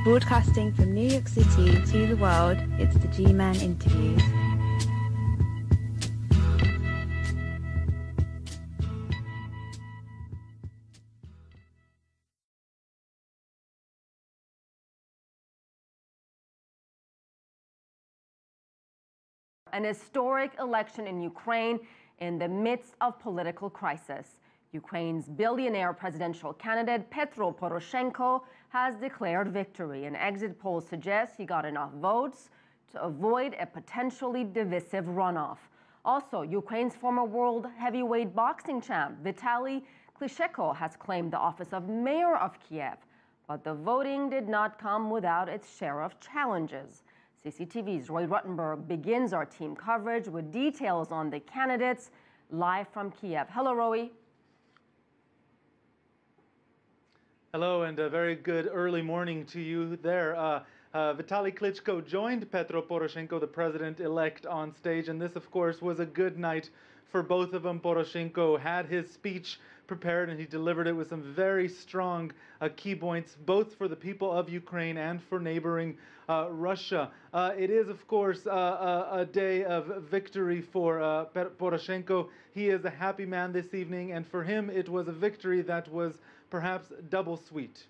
Broadcasting from New York City to the world, it's the G-Man Interviews. An historic election in Ukraine in the midst of political crisis. Ukraine's billionaire presidential candidate Petro Poroshenko has declared victory. An exit poll suggests he got enough votes to avoid a potentially divisive runoff. Also, Ukraine's former world heavyweight boxing champ Vitali Klitschko has claimed the office of mayor of Kyiv. But the voting did not come without its share of challenges. CCTV's Roy Ruttenberg begins our team coverage with details on the candidates live from Kyiv. Hello, Roy. Hello, and a very good early morning to you there. Vitali Klitschko joined Petro Poroshenko, the president-elect, on stage, and this, of course, was a good night for both of them. Poroshenko had his speech prepared, and he delivered it with some very strong key points, both for the people of Ukraine and for neighboring Russia. It is, of course, a day of victory for Poroshenko. He is a happy man this evening, and for him, it was a victory that was perhaps double sweet.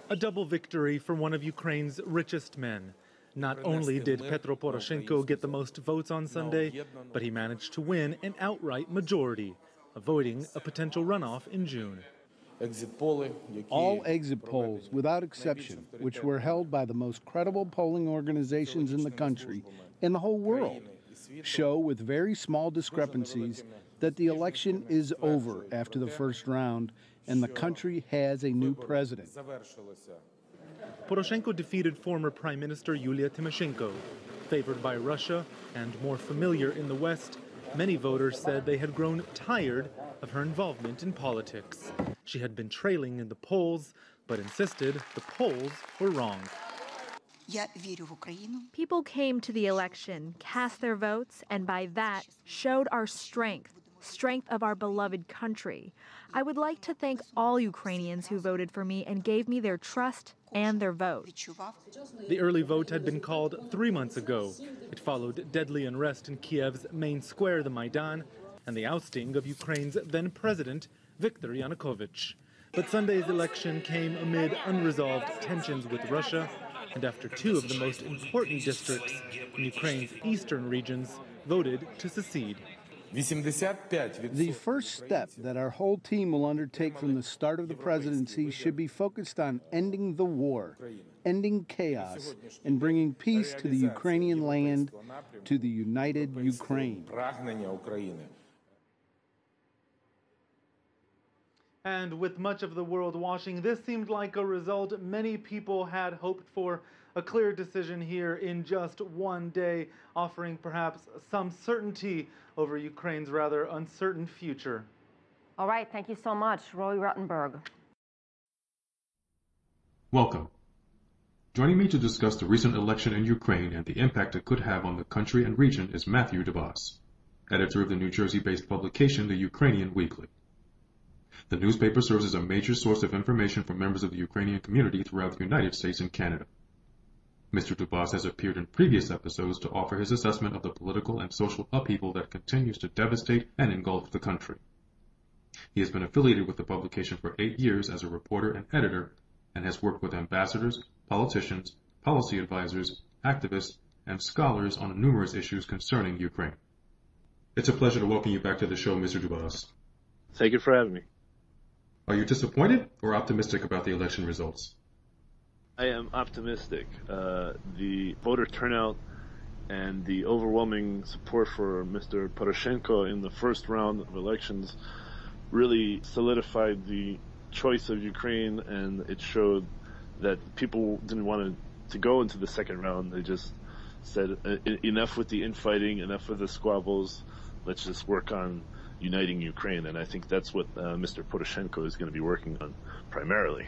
A double victory for one of Ukraine's richest men. Not only did Petro Poroshenko get the most votes on Sunday, but he managed to win an outright majority, avoiding a potential runoff in June. All exit polls, without exception, which were held by the most credible polling organizations in the country and the whole world, show with very small discrepancies that the election is over after the first round and the country has a new president. Poroshenko defeated former Prime Minister Yulia Tymoshenko. Favored by Russia and more familiar in the West, many voters said they had grown tired of her involvement in politics. She had been trailing in the polls, but insisted the polls were wrong. People came to the election, cast their votes, and by that showed our strength of our beloved country. I would like to thank all Ukrainians who voted for me and gave me their trust and their vote. The early vote had been called 3 months ago. It followed deadly unrest in Kiev's main square, the Maidan, and the ousting of Ukraine's then-president, Viktor Yanukovych. But Sunday's election came amid unresolved tensions with Russia, and after two of the most important districts in Ukraine's eastern regions voted to secede. The first step that our whole team will undertake from the start of the presidency should be focused on ending the war, ending chaos, and bringing peace to the Ukrainian land, to the united Ukraine. And with much of the world watching, this seemed like a result many people had hoped for. A clear decision here in just one day, offering perhaps some certainty over Ukraine's rather uncertain future. All right, thank you so much, Roy Ruttenberg. Welcome. Joining me to discuss the recent election in Ukraine and the impact it could have on the country and region is Matthew Dubas, editor of the New Jersey-based publication, the Ukrainian Weekly. The newspaper serves as a major source of information for members of the Ukrainian community throughout the United States and Canada. Mr. Dubas has appeared in previous episodes to offer his assessment of the political and social upheaval that continues to devastate and engulf the country. He has been affiliated with the publication for 8 years as a reporter and editor, and has worked with ambassadors, politicians, policy advisors, activists, and scholars on numerous issues concerning Ukraine. It's a pleasure to welcome you back to the show, Mr. Dubas. Thank you for having me. Are you disappointed or optimistic about the election results? I am optimistic. The voter turnout and the overwhelming support for Mr. Poroshenko in the first round of elections really solidified the choice of Ukraine, and it showed that people didn't want to go into the second round. They just said, enough with the infighting, enough with the squabbles, let's just work on uniting Ukraine. And I think that's what Mr. Poroshenko is going to be working on primarily.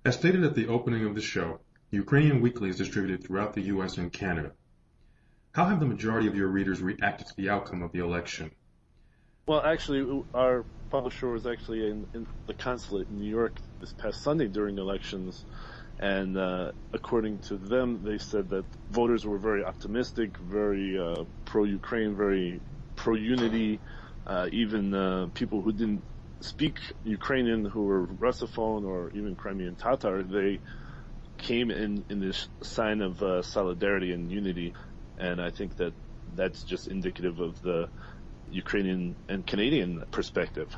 As stated at the opening of the show, Ukrainian Weekly is distributed throughout the U.S. and Canada. How have the majority of your readers reacted to the outcome of the election? Well, actually, our publisher was actually in the consulate in New York this past Sunday during elections, and according to them, they said that voters were very optimistic, very pro-Ukraine, very pro-unity. Even people who didn't speak Ukrainian, who were Russophone or even Crimean Tatar, they came in this sign of solidarity and unity, and I think that that's just indicative of the Ukrainian and Canadian perspective.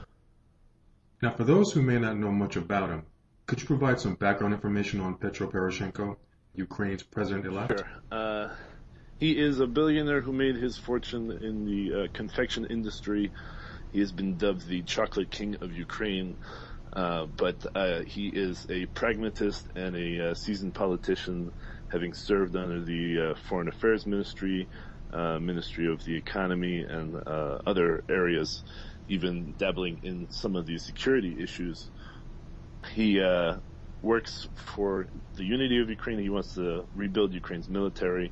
Now, for those who may not know much about him, could you provide some background information on Petro Poroshenko, Ukraine's president-elect? Sure. He is a billionaire who made his fortune in the confection industry. He has been dubbed the chocolate king of Ukraine, but he is a pragmatist and a seasoned politician, having served under the Foreign Affairs Ministry, Ministry of the Economy, and other areas, even dabbling in some of the security issues. He works for the unity of Ukraine. He wants to rebuild Ukraine's military.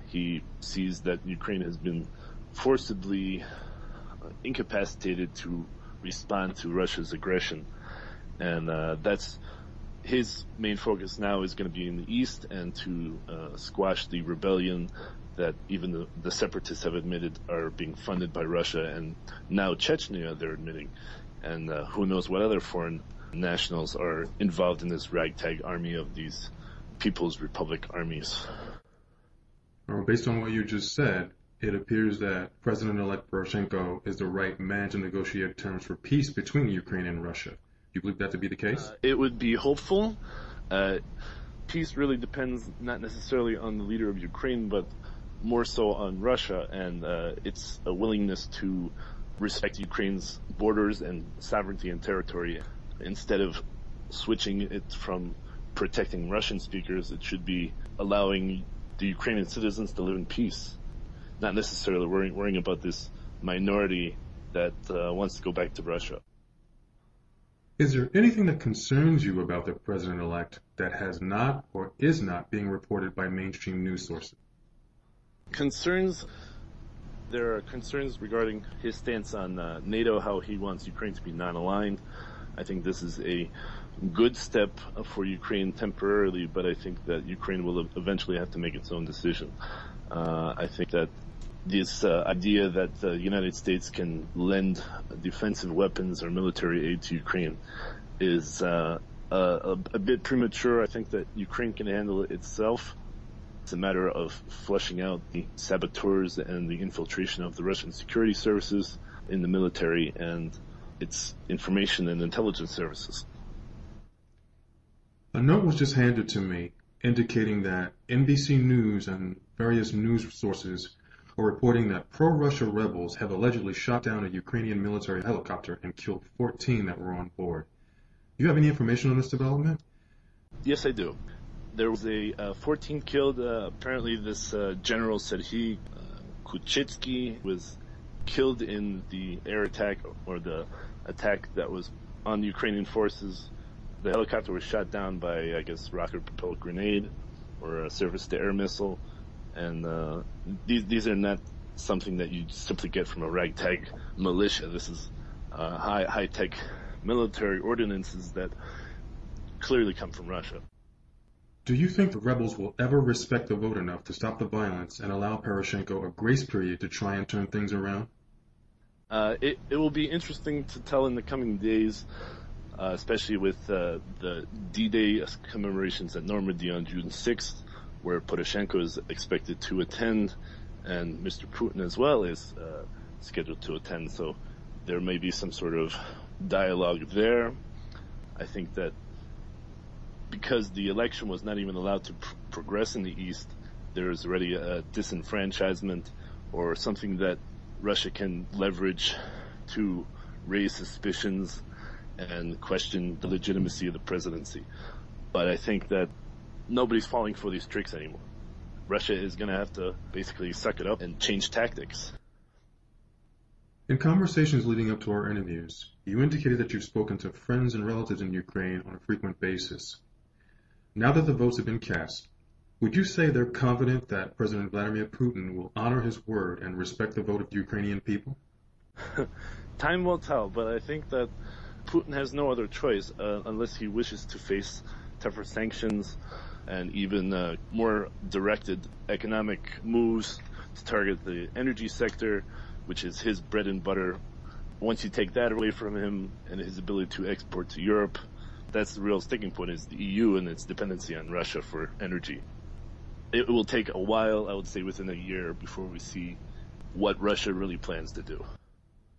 He sees that Ukraine has been forcibly incapacitated to respond to Russia's aggression, and that's his main focus now is going to be in the east and to squash the rebellion that even the separatists have admitted are being funded by Russia, and now Chechnya they're admitting, and who knows what other foreign nationals are involved in this ragtag army of these People's Republic armies. Based on what you just said, it appears that President-elect Poroshenko is the right man to negotiate terms for peace between Ukraine and Russia. Do you believe that to be the case? It would be hopeful. Peace really depends not necessarily on the leader of Ukraine, but more so on Russia and its willingness to respect Ukraine's borders and sovereignty and territory. Instead of switching it from protecting Russian speakers, it should be allowing the Ukrainian citizens to live in peace, not necessarily worrying about this minority that wants to go back to Russia. Is there anything that concerns you about the president-elect that has not or is not being reported by mainstream news sources? Concerns? There are concerns regarding his stance on NATO, how he wants Ukraine to be non-aligned. I think this is a good step for Ukraine temporarily, but I think that Ukraine will eventually have to make its own decision. I think that this idea that the United States can lend defensive weapons or military aid to Ukraine is a bit premature. I think that Ukraine can handle it itself. It's a matter of flushing out the saboteurs and the infiltration of the Russian security services in the military and its information and intelligence services. A note was just handed to me indicating that NBC News and various news sources are reporting that pro-Russia rebels have allegedly shot down a Ukrainian military helicopter and killed 14 that were on board. Do you have any information on this development? Yes, I do. There was a 14 killed. Apparently, this general said Kuchitsky was killed in the air attack or the attack that was on the Ukrainian forces. The helicopter was shot down by, I guess, rocket-propelled grenade or a surface-to-air missile. And these are not something that you simply get from a ragtag militia. This is high-tech military ordinances that clearly come from Russia. Do you think the rebels will ever respect the vote enough to stop the violence and allow Poroshenko a grace period to try and turn things around? It will be interesting to tell in the coming days, especially with the D-Day commemorations at Normandy on June 6th, where Poroshenko is expected to attend, and Mr. Putin as well is scheduled to attend. So there may be some sort of dialogue there. I think that because the election was not even allowed to progress in the East, there is already a disenfranchisement or something that Russia can leverage to raise suspicions and question the legitimacy of the presidency. But I think that nobody's falling for these tricks anymore. Russia is going to have to basically suck it up and change tactics. In conversations leading up to our interviews, you indicated that you've spoken to friends and relatives in Ukraine on a frequent basis. Now that the votes have been cast, would you say they're confident that President Vladimir Putin will honor his word and respect the vote of the Ukrainian people? Time will tell, but I think that Putin has no other choice unless he wishes to face tougher sanctions and even more directed economic moves to target the energy sector, which is his bread and butter. Once you take that away from him and his ability to export to Europe, that's the real sticking point, is the EU and its dependency on Russia for energy. It will take a while, I would say within a year, before we see what Russia really plans to do.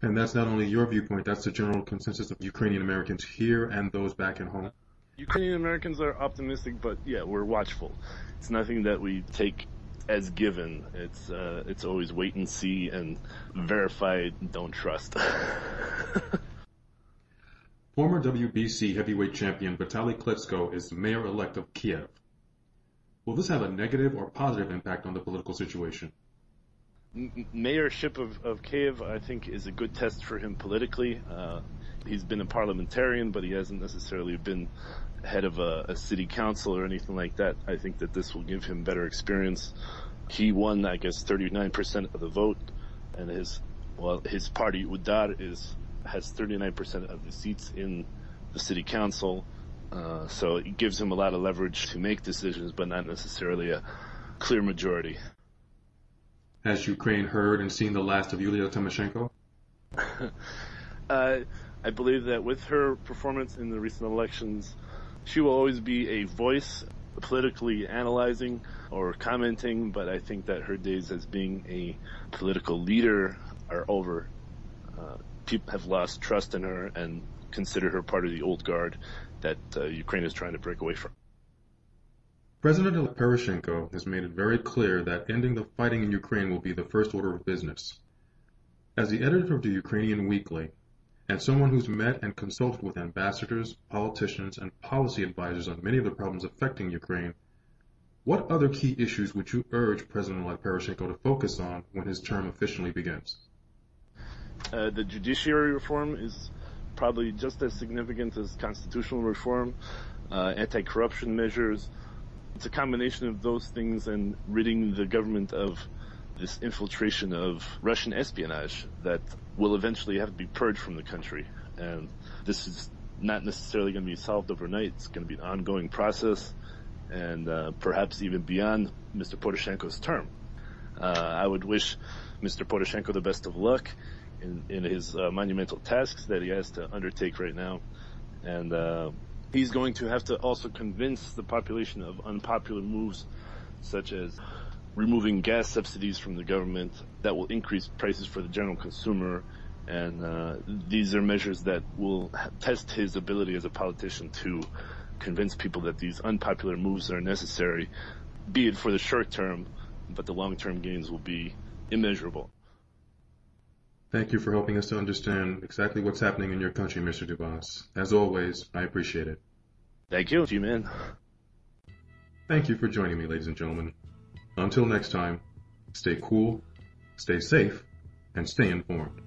And that's not only your viewpoint, that's the general consensus of Ukrainian Americans here and those back at home. Ukrainian Americans are optimistic, but yeah, we're watchful. It's nothing that we take as given. It's always wait and see and verify, don't trust. Former WBC heavyweight champion Vitali Klitschko is the mayor-elect of Kyiv. Will this have a negative or positive impact on the political situation? Mayorship of Kyiv, I think, is a good test for him politically. He's been a parliamentarian, but he hasn't necessarily been head of a city council or anything like that. I think that this will give him better experience. He won, I guess, 39% of the vote, and his party, Udar, has 39% of the seats in the city council. So it gives him a lot of leverage to make decisions, but not necessarily a clear majority. Has Ukraine heard and seen the last of Yulia Tymoshenko? I believe that with her performance in the recent elections, she will always be a voice, politically analyzing or commenting, but I think that her days as being a political leader are over. People have lost trust in her and consider her part of the old guard that Ukraine is trying to break away from. President-elect Poroshenko has made it very clear that ending the fighting in Ukraine will be the first order of business. As the editor of the Ukrainian Weekly, and someone who's met and consulted with ambassadors, politicians, and policy advisors on many of the problems affecting Ukraine, what other key issues would you urge President-elect Poroshenko to focus on when his term officially begins? The judiciary reform is probably just as significant as constitutional reform, anti-corruption measures. It's a combination of those things and ridding the government of this infiltration of Russian espionage that will eventually have to be purged from the country. And this is not necessarily going to be solved overnight. It's going to be an ongoing process, and perhaps even beyond Mr. Poroshenko's term. I would wish Mr. Poroshenko the best of luck in his monumental tasks that he has to undertake right now. And he's going to have to also convince the population of unpopular moves, such as removing gas subsidies from the government that will increase prices for the general consumer. And these are measures that will test his ability as a politician to convince people that these unpopular moves are necessary, be it for the short term, but the long-term gains will be immeasurable. Thank you for helping us to understand exactly what's happening in your country, Mr. Dubas. As always, I appreciate it. Thank you, G-Man. Thank you for joining me, ladies and gentlemen. Until next time, stay cool, stay safe, and stay informed.